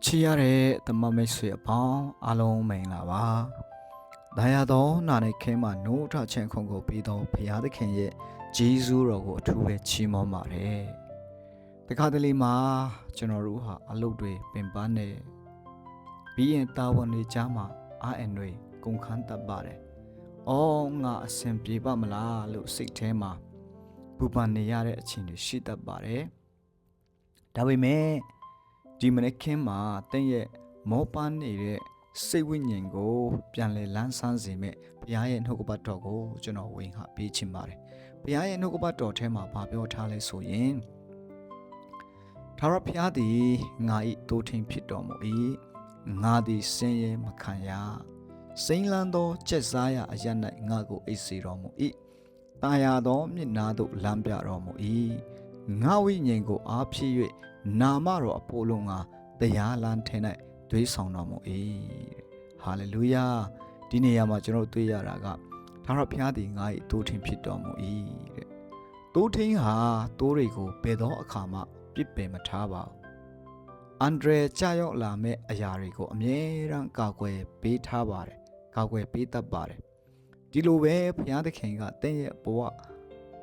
ချီရတဲ့သမမိတ်ဆွေအပေါင်းအားလုံးမင်္ဂလာပါ။ဒါရသောနာနေခင်းမှာနိုးထချင်းခုံကိုပြီးတော့ဖရာသခင်ရဲ့ဂျေဇုတော်ကိုအထူးပဲချီးမွမ်းပါတယ်။တခါတလေမှာကျွန်တော်တို့ဟာအလုပ်တွေပင်ပန်းနေပြီးရင်တာဝန်တွေကြားမှာအားအန်တွေကုန်ခန်းတတ်ပါတယ်။အော်ငါအဆင်ပြေပါမလားလို့စိတ်ထဲမှာပူပန်နေရတဲ့အချိန်တွေရှိတတ်ပါတယ်။ဒါပေမဲ့ဒီမနေ့ခင်းမှာတင့်ရဲ့မောပန်းနေတဲ့စိတ်ဝိညာဉ်ကိုပြန်လဲလန်းဆန်းစေမဲ့ဘုရားရဲ့နှုတ်ကပတ်တော်ကိုကျွန်တော်ဝင်ဟာပေးချင်ပါတယ်။ဘုရားရဲ့နှုတ်ကပတ်တော်ထဲမှာဗာပြောထားလဲဆိုရင်ထာဝရဘုရားသည်ငါ၏တိုးထင်ဖြစ်တော်မူ၏။ငါသည်စင်ရဲမခံရ။စိမ့်လန်းသောကျက်စားရအရ၌ငါကိုအိပ်စေတော်မူ၏။တာယာသောမျက်နာသို့လမ်းပြတော်မူ၏။ငါဝိညာဉ်ကိုအားဖြည့်၍နာမတော်အဖို့လုံးကတရားလမ်းထဲ၌သွေးဆောင်တော်မူ၏ဟာလေလုယာဒီနေရာမှာကျွန်တော်တွေ့ရတာကထာဝရဘုရားသည်ငါ၏တိုးထင်ဖြစ်တော်မူ၏တဲ့တိုးထင်ဟာတိုးတွေကိုဘယ်သောအခါမှပြစ်ပယ်မထားပါဘူးအန်ဒရကြာရောက်လာမဲ့အရာတွေကိုအမြဲတမ်းကာကွယ်ပေးထားပါတယ်ကာကွယ်ပေးတတ်ပါတယ်ဒီလိုပဲဘုရားသခင်ကတင့်ရဲ့ဘဝ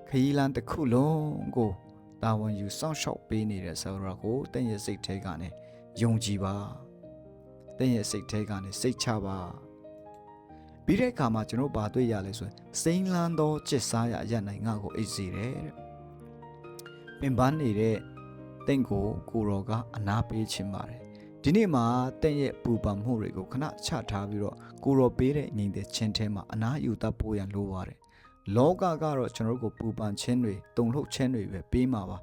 ခရီးလမ်းတစ်ခုလုံးကိုတာဝန်ယူစောင့်ရှောက်ပေးနေတဲ့ဆိုတော့ကိုတင့်ရဲ့စိတ်ထဲကနေယုံကြည်ပါတင့်ရဲ့စိတ်ထဲကနေစိတ်ချပါပြီးတဲ့အခါမှာကျွန်တော်ဘာတွေ့ရလဲဆိုရင်စိမ့်လန်းသောကျစ်စားရအရနိုင်ငါကိုအိတ်စေတယ်တဲ့ပင်ပန်းနေတဲ့တင့်ကိုကိုတော်ကအနာပေးခြင်းပါတယ်ဒီနေ့မှာတင့်ရဲ့ပူပန်မှုတွေကိုခဏချထားပြီးတော့ကိုတော်ပေးတဲ့ညီတဲ့ချင်းထဲမှာအနာယူတတ်ဖို့ရန်လိုပါတယ်လောကကတော့ကျွန်တော်တို့ကိုပူပန်ခြင်းတွေတုန်လှုပ်ခြင်းတွေပဲပေးမှာပါ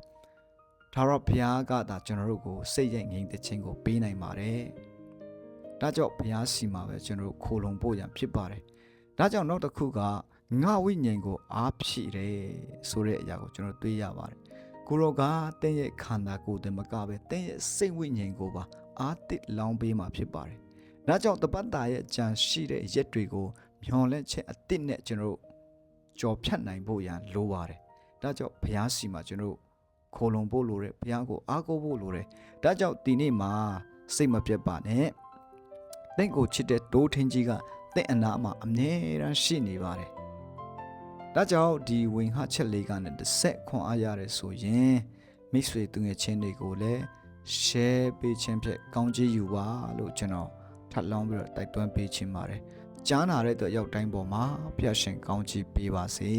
ထာဝရဘုရားကသာကျွန်တော်တို့ကိုစိတ်ရဲ့ငြိမ်သက်ခြင်းကိုပေးနိုင်ပါတယ်ဒါကြောင့်ဘုရားစီမှာပဲကျွန်တော်တို့ခိုလုံဖို့ရန်ဖြစ်ပါတယ်ဒါကြောင့်နောက်တစ်ခုကငါဝိညာဉ်ကိုအားဖြည့်တယ်ဆိုတဲ့အရာကိုကျွန်တော်တွေ့ရပါတယ်ကိုရောကတင့်ရဲ့ခန္ဓာကိုယ်တည်းမကပဲတင့်ရဲ့စိတ်ဝိညာဉ်ကိုပါအားတစ်လောင်းပေးမှာဖြစ်ပါတယ်ဒါကြောင့်တပတ်တာရဲ့ကြံရှိတဲ့ရက်တွေကိုမျောလဲချက်အတစ်နဲ့ကျွန်တော်ကြော်ဖြတ်နိုင်ဖို့ရန်လိုပါတယ်ဒါကြောင့်ဘုရားစီမှာကျွန်တော်ခိုလုံဖို့လိုတယ်ဘုရားကိုအားကိုးဖို့လိုတယ်ဒါကြောင့်ဒီနေ့မှာစိတ်မပြတ်ပါနဲ့တင့်ကိုချစ်တဲ့တိုးထင်းကြီးကတင့်အနာမှာအမြဲတမ်းရှိနေပါတယ်ဒါကြောင့်ဒီဝင်ဟချက်လေးကနဲ့တစ်ဆက်ခွန်အားရတယ်ဆိုရင်မိတ်ဆွေသူငယ်ချင်းတွေကိုလည်း share ပေးခြင်းဖြင့်ကောင်းချီးယူပါလို့ကျွန်တော်ထပ်လောင်းပြီးတော့တိုက်တွန်းပေးချင်ပါတယ်ကြားနာတဲ့အတွက်ရောက်တိုင်းပေါ်မှာဖျက်ရှင်ကောင်းချီးပေးပါစေ